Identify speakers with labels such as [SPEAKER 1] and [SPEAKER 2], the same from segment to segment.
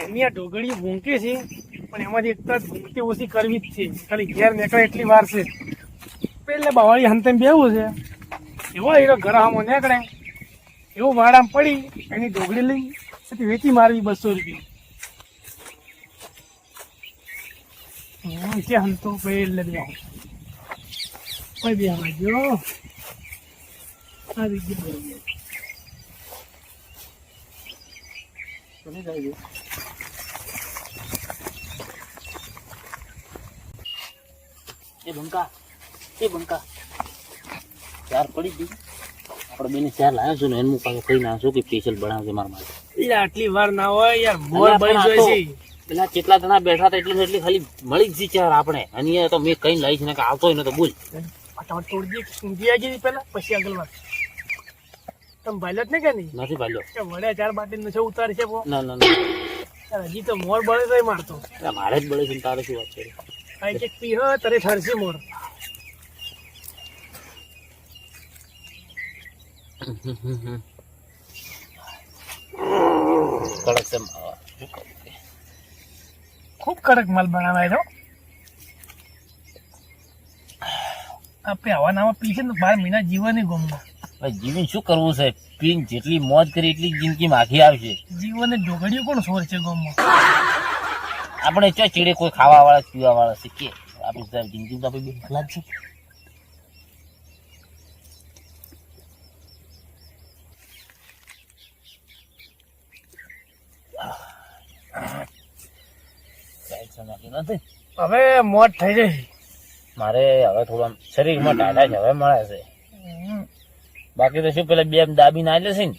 [SPEAKER 1] એમની આ ઢોકળી ભૂંકે છે, પણ એમાંથી એક તો ભૂંકતી ઓછી કરવી જ છે. ખાલી ઘેર નીકળે એટલી વાર છે. પેલે બાવાળી હંતે બેવું છે, એવો એનો ઘર આમાં નીકળે એવું વાડામાં પડી એની ઢોકળી લઈ પછી વેચી મારવી 200 રૂપિયા. કે હંતો પેલે બે કોઈ બે આવજો આવી ગયો
[SPEAKER 2] એ બંકા ચાર પડી હતી આપણે બેને ચાર લાવ્યો છું ને એનું પાછું ખાઈ નાખશું કે સ્પેશિયલ બનાવશે મારા માટે.
[SPEAKER 1] એટલે આટલી વાર ના હોય યાર, મોર બળી જાય છે.
[SPEAKER 2] પેલા કેટલા જણા બેઠા હતા એટલી ખાલી મળી જ ચાર આપણે અને તો મેં કઈ લાવી છે ને કે આવતો હોય ને તો બોલ
[SPEAKER 1] ફટાફટ તોડી ઊંઘી આવી ગઈ પેલા પછી આગળ વાત. તમે ભાલ્યો જ ને કે નહીં?
[SPEAKER 2] નથી ભાલ્યો.
[SPEAKER 1] વડે 4 બાટી નો ઉતાર છે.
[SPEAKER 2] ના
[SPEAKER 1] હજી તો મોર બળે તો મારતો
[SPEAKER 2] મારે જ બળે છે તારે શું વાત છે?
[SPEAKER 1] એક પી હ તારે ઠરશે મોર.
[SPEAKER 2] કડક છે
[SPEAKER 1] ખૂબ કડક માલ બનાવાય તો આપણે આવા નામાં પીશે ને 12 મહિના જીવવાની ગમમાં.
[SPEAKER 2] ભાઈ જીવન શું કરવું છે? પીન જેટલી મોજ કરી એટલી જિંદગી માખી આવશે.
[SPEAKER 1] જીવન ઢોકળીઓ કોણ સોર છે ગમમાં?
[SPEAKER 2] આપણે ચો ચીડે કોઈ ખાવા વાળા પીવા વાળા શીખીએ આપણી જિંદગી તો આપણે ભલા જ છે.
[SPEAKER 1] હવે મોત થઈ જશે.
[SPEAKER 2] મારે હવે થોડા શરીરમાં ટાઢા છે, હવે મળે છે. બાકી તો શું પેલા બે દાબી ના લે છે ને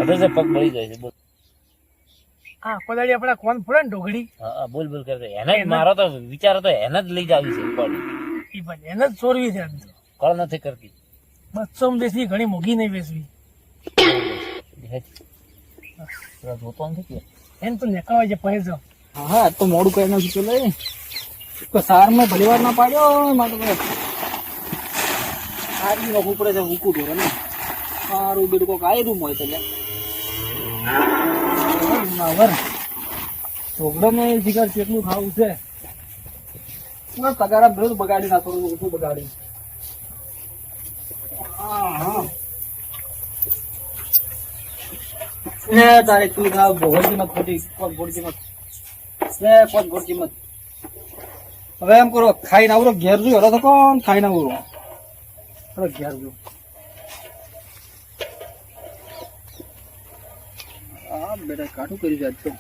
[SPEAKER 2] હવે તો પગ બળી જાય છે. બોલ
[SPEAKER 1] હા કોદાળી આપડા કોણ ફોડે ને ઢોકળી.
[SPEAKER 2] હા બોલ કરતો એને જ મારો તો વિચાર હતો એને જ લઈ જાવી છે
[SPEAKER 1] એને જ ચોરવી છે.
[SPEAKER 2] કળ નથી કરતી.
[SPEAKER 1] 200 બેસવી ઘણી મોંઘી નહીં બેસવી.
[SPEAKER 2] જોતો નથી
[SPEAKER 1] એને તો નીકળવા છે પહેર જાવ.
[SPEAKER 3] હા તો મોડું કરી નાખ્યું પેલા તો સાર મેં ભલી વાર ના પાડ્યો મારે સારી નોખવું પડે છે. ઉકું ઢોરે ને સારું બીડું કોઈક આવી રૂમ હોય તો ઢોકળો ને શિકાર કેટલું ખાવું છે. તગારા બધું બગાડી નાખો ઓછું બગાડી. તારે તું ભોગળ કિંમત ખોટી કોટ કિંમત કોટ ગોળ કિંમત. હવે એમ કરો ખાઈને આવરો ઘેર જોયું હરો તો કોણ ખાઈને આવરો ઘેર જો. હા બેટા કાઠું કરી જાય તો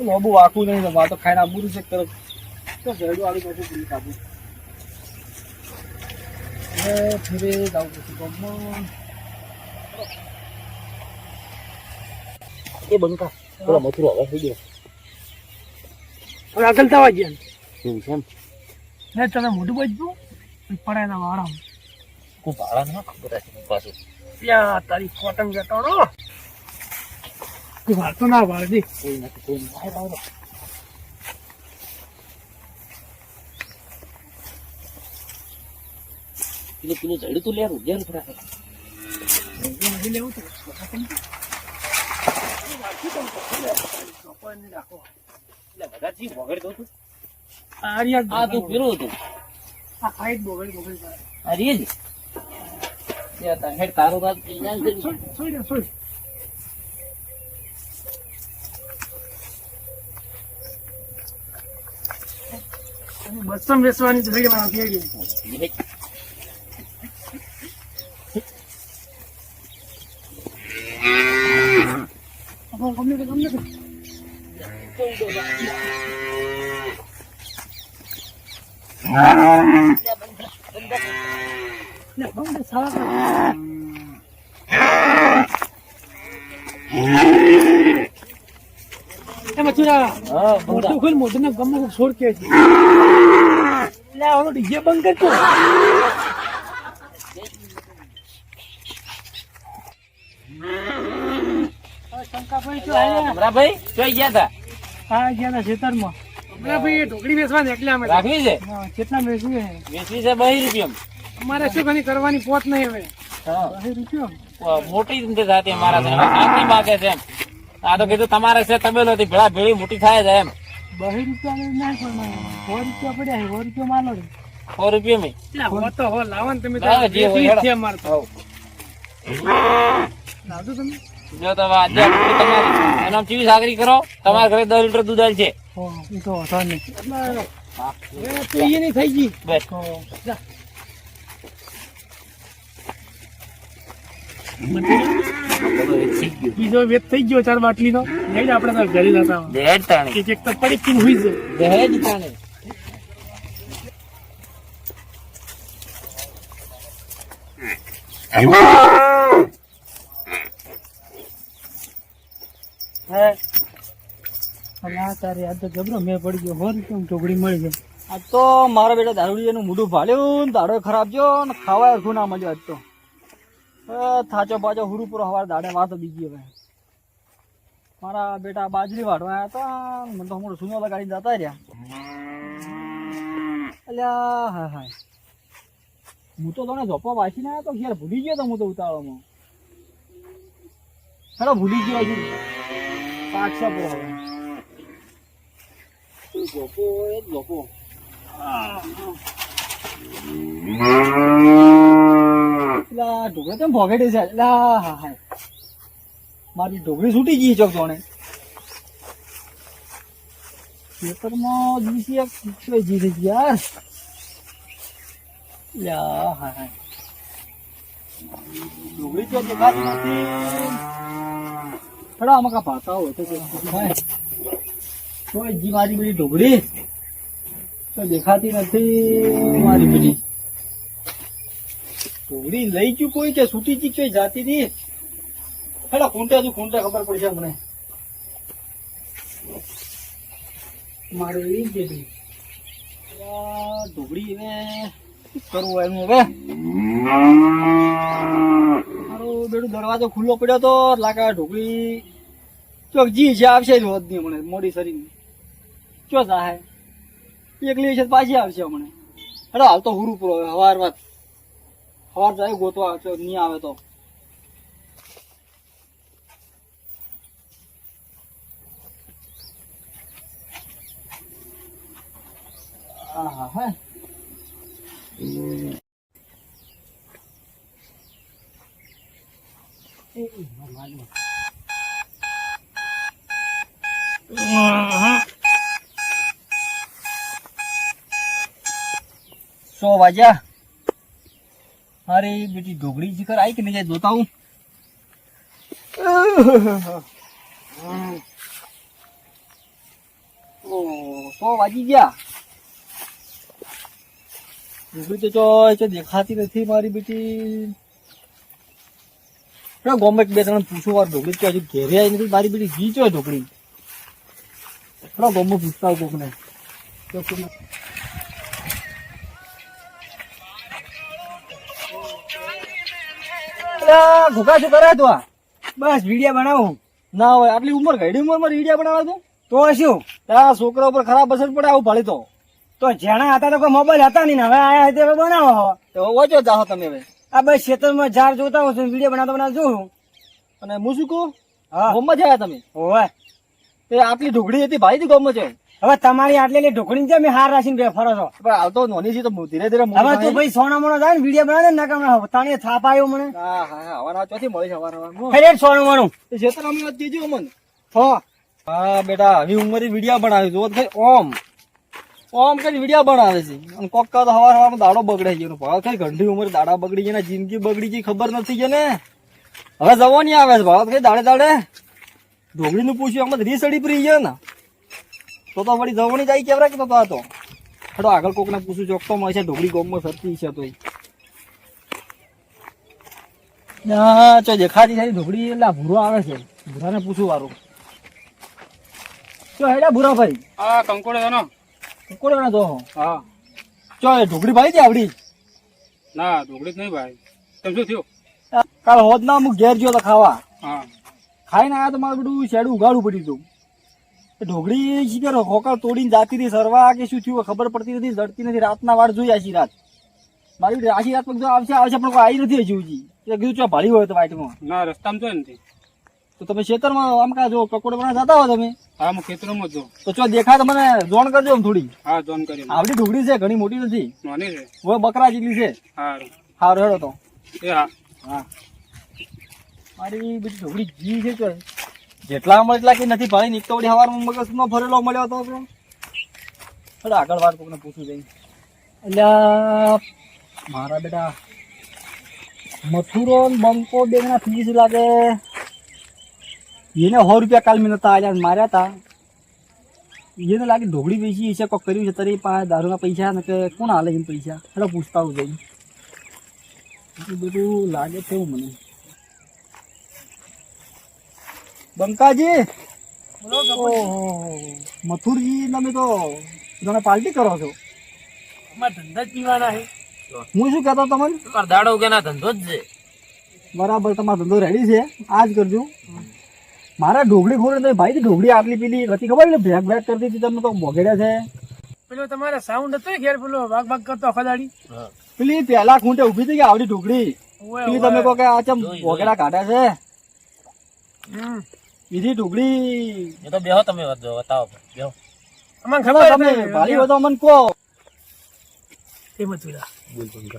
[SPEAKER 3] લોબુ વાકું નહીં તો ખાઈને આબુ ચેક કરો તો જડું આડું પાછું પૂરી કાપું. ફીરે જાઉં પછી
[SPEAKER 2] એ બંકા પેલા મથુરો હવે થઈ ગયો.
[SPEAKER 1] હવે આગળ થવા ગયા
[SPEAKER 2] શું છે એમ
[SPEAKER 1] ને તમે મોઢું બચવું પડાય ના વાળા
[SPEAKER 2] કોઈ ભાડા ના ખબર છે પાછું
[SPEAKER 1] ત્યાં તારી કોટન જટાડો વાળતો ના વાળજી.
[SPEAKER 2] કોઈ નથી કોઈ નહીં ભાડો પેલું ચડ્યું તું લેરું ફટાફટ
[SPEAKER 1] લેવું તો
[SPEAKER 2] આ તું પીરું હતું તારું
[SPEAKER 1] બસમ બેસવાની થઈ મોઢું ને ગમે છોડ કે છે ડીજે બંધ કરજો.
[SPEAKER 2] ભાઈ ચોઈ ગયા હતા?
[SPEAKER 1] હા ગયા હતા ખેતરમાં. ભાઈ ઢોકળી વેચવા એટલે અમે
[SPEAKER 2] રાખવી છે
[SPEAKER 1] કેટલા વેચવી
[SPEAKER 2] વેચવી છે 2 રૂપિયા.
[SPEAKER 1] અમારે શું ઘણી કરવાની પોત નહીં હવે
[SPEAKER 2] હા.
[SPEAKER 1] 20 રૂપિયા
[SPEAKER 2] મોટી નથી થતી અમારા છે શાંતિ માગે છે એમ આ તો કીધું તમારે છે તબેલો હતી ભેળા ભેળી મોટી થાય છે એમ
[SPEAKER 1] 20 રૂપિયા ના પણ 100 રૂપિયા પડ્યા 100 રૂપિયા માલો રે
[SPEAKER 2] 100 રૂપિયા માં
[SPEAKER 1] એટલે હો તો હો લાવો ને તમે તો
[SPEAKER 2] લાવો, જે હોય
[SPEAKER 1] દેશી જ
[SPEAKER 2] હેડો.
[SPEAKER 1] છે અમારે તો લાવજો તમે
[SPEAKER 2] જો તમે આજે આ ડુંગળી તમારી એનો ચીવી સાગરી કરો તમારા ઘરે 10 લીટર દૂધ આલ છે
[SPEAKER 1] હો એ તો હતા નહીં એટલે હવે તો એ નહીં થઈ ગઈ
[SPEAKER 2] બસ
[SPEAKER 1] હો જા બીજો વેત થઈ ગયો 4 બાટલીનો લઈ આપણે તો ઘરે જતા
[SPEAKER 2] દેડ તાણી
[SPEAKER 1] એક તો પડી કિન હુઈ જાય
[SPEAKER 2] દહેજ તાણી
[SPEAKER 1] અલા તારે આ તો જબરો મેં પડી ગયો હોર કેમ ટોકડી મળી ગઈ
[SPEAKER 3] આજ તો મારા બેટા દારૂડિયાનું મોઢું ભાળ્યું ને દાડો ખરાબ જો ને ખાવા હરખું ના મળ્યો આજ તો થાચો પાચો હુરું પૂરો હવાર દાડે વાત બીજી હવે મારા બેટા બાજરી વાળવા આવ્યા હતા મને તો હમણાં સુનો લગાડીને જતા રહ્યા અલ્યા હા હા હું તો તને ઝોપા વાંચીને આવ્યો તો ઘેર ભૂલી ગયો તો હું તો ઉતાવળમાં હેલો ભૂલી ગયો હજુ પાછા પૂરો હવે ઝોપો એ જ ઝોપો પેલા ઢોકળા કેમ ભોગેડે છે હા હા મારી ઢોકળી છૂટી ગઈ ચોક જોણે ખેતરમાં દિવસી એક જી થઈ યાર યા હા હા ઢોકળી તો દેખાતી નથી થોડા આમાં કા ભાતા હોય તો જી મારી બધી ઢોકળી તો દેખાતી નથી મારી બધી ઢોકળી લઈ ગયું કોઈ કે છૂટી ચીક કઈ જાતી હતી હેડા ખૂંટે હજુ ખૂંટે ખબર પડશે મને મારે એ જ કીધું ઢોકળી હવે શું કરવું એનું હવે મારો બેડું દરવાજો ખુલ્લો પડ્યો તો લાગે ઢોકળી ચોક જી છે આવશે જ હોત નહીં મને મોડી શરીર ચો જાહે એકલી છે પાછી આવશે હમણાં હેડો હાલ તો હુરું પૂરો હવાર વાત હવાર જાય ગોતવા નહીં આવે તો હા હા સો વાગ્યા મારી બેટી ઢોકળી જીકર આવી કે નહીં જાય જોતા હું સો વાગી ગયા ઢોકળી તો દેખાતી નથી મારી બેટી ગમે બે ત્રણ પૂછો વાર ઢોકળી તો હજુ ઘેરે આવી નથી મારી બેટી જી ચો ઢોકળી ગમે પૂછતા કોક ને ઘોકા શું કરે તું બસ વિડીયો બનાવું ના હોય આટલી ઉંમર ઘડી ઉંમરમાં વિડીયો બનાવે તું તો શું આ છોકરા ઉપર ખરાબ અસર પડે આવું ભાળી તો જેણા હતા તો કોઈ મોબાઈલ હતા નહીં હવે આયા તે બનાવો તો ઓછો જાઓ તમે હવે આ બસ ખેતરમાં ઝાડ જોતા હોઉં છું વિડીયો બનાવતા જોઉં અને હું શું કહું ગોમમાં જયા તમે હોવે તે આટલી ઢોકળી હતી ભાઈ થી ગોમમાં છે હવે તમારી આટલી ઢોકળી છે મેં હાર રાખીને બે ફરો છો પણ આવતો નોની છે તો ધીરે ધીરે હવે તું ભાઈ સોના મોનો જાય ને વિડીયો બનાવે ને ના તાણી થાપ આવ્યો મને હા હા હવાર ચોથી મળી છે હવાર સોનું મોનું ખેતર અમે વાત કીધું અમને હા બેટા હવે ઉંમરે વિડીયો બનાવે જો ઓમ ઓમ કઈ વિડીયો બનાવે છે અને કોક તો હવાર હવારમાં દાડો બગડે છે ભાવ કઈ ઘંટી ઉંમરે દાડા બગડી છે ને જિંદગી બગડી છે ખબર નથી છે ને હવે જવાની આવે છે ભાવ કઈ દાડે દાડે ઢોકળી નું પૂછ્યું આમાં રી સડી પડી છે ને તો વળી જવાની જાય કેવરા કે તો હતો હેડો આગળ કોક ને પૂછું ચોકતો મળે છે ઢોકળી ગોમમાં સરતી છે તો ચો દેખાતી સારી ઢોકળી એટલે ભૂરો આવે છે ભૂરાને પૂછું વારું ચો હેડા ભૂરા ભાઈ
[SPEAKER 1] હા કંકોડે જાનો
[SPEAKER 3] કંકોડે ના તો હા ચો એ ઢોકળી ભાઈ છે આવડી
[SPEAKER 1] ના ઢોકળી જ નહીં ભાઈ તમે શું થયું
[SPEAKER 3] કાલ હોદ ના અમુક ઘેર ગયો તો ખાવા
[SPEAKER 1] હા
[SPEAKER 3] ખાઈને આવ્યા તો મારું બધું શેડું ઉગાડવું પડ્યું હતું ઢોકળી શીખર હોકર તોડીને જાતી હતી સરવા કે શું થયું ખબર પડતી નથી જડતી નથી રાતના વાળ જોઈ આશી રાત મારી આશી રાત જો આવશે આવશે પણ કોઈ આવી નથી હજુ હજી કીધું ચો ભાડી હોય તો વાઈટમાં
[SPEAKER 1] ના રસ્તામાં જો નથી.
[SPEAKER 3] તો તમે ખેતરમાં આમ કા જો પકોડે બનાવવા જતા હો તમે
[SPEAKER 1] હા હું ખેતરોમાં જો.
[SPEAKER 3] તો ચો દેખાય તો મને જોણ કરજો આમ થોડી.
[SPEAKER 1] હા જોન કરી.
[SPEAKER 3] આવડી ઢોકળી છે ઘણી મોટી નથી,
[SPEAKER 1] નાની છે.
[SPEAKER 3] હવે બકરા જેટલી છે.
[SPEAKER 1] સારું.
[SPEAKER 3] હારો હેડો તો.
[SPEAKER 1] એ હા.
[SPEAKER 3] હા મારી બધી ઢોકળી જી છે ચો જેટલા મળે એટલા કે નથી ભાઈ નીકળવડી હવારમાં મગજ નો ફરેલો મળ્યો તો હેડો આગળ વાત કોઈને પૂછું જઈ. એટલે મારા બેટા મથુરો ને બંકો બે ના ફીસ લાગે એને 100 રૂપિયા કાલ મેં નતા આલ્યા માર્યા તા. એને લાગે ઢોકળી વેચી છે કોક કર્યું છે તારી પાસે દારૂના પૈસા ને કે કોણ હાલે છે પૈસા એટલે પૂછતા હું જઈ. એટલું બધું લાગે છે એવું મને. બંકાજી ઓહો મથુરજી તમે તો તમે પાર્ટી કરો છો.
[SPEAKER 1] અમારે ધંધા જ પીવાના છે.
[SPEAKER 3] હું શું કહેતો તમને
[SPEAKER 2] તમારો દાડો કે ના ધંધો જ છે.
[SPEAKER 3] બરાબર તમારો ધંધો રેડી છે આજ કરજો. મારા ઢોકળી ખોરે તો ભાઈ ઢોકળી આટલી પેલી હતી ખબર ને ભેગ ભેગ કરતી હતી તમે તો બોગેડ્યા છે.
[SPEAKER 1] પેલો તમારે સાઉન્ડ હતો ને ઘેર પેલો ભાગ ભાગ કરતો આખો દાડી.
[SPEAKER 3] પેલી પેલા ખૂંટે ઉભી થઈ ગઈ આવડી ઢોકળી પેલી તમે કહો કે આ ચમ બોગેડા કાઢ્યા છે બીજી ઢોકળી.
[SPEAKER 2] એ તો બેહો તમે બતાવો બેહો.
[SPEAKER 1] અમને
[SPEAKER 3] ખબર
[SPEAKER 1] ખબર
[SPEAKER 3] તમે ભારી હોય તો અમને કહો.
[SPEAKER 1] એમ હતું લા.
[SPEAKER 2] બોલ પંકજ.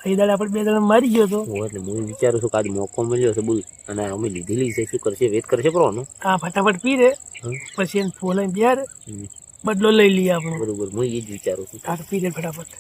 [SPEAKER 1] અહીં દાડે આપણે 2 દાડા મારી ગયો તો.
[SPEAKER 2] એટલે હું વિચારું છું કે આજે મોકો મળ્યો છે બોલ અને અમે લીધેલી છે શું કરશે વેત કરશે પ્રોનો.
[SPEAKER 1] હા ફટાફટ પી દે પછી એને ફોલાઈને બિહાર બદલો લઈ લઈએ આપણો.
[SPEAKER 2] બરોબર હું એ જ વિચારું છું.
[SPEAKER 1] તાર પી દે ફટાફટ.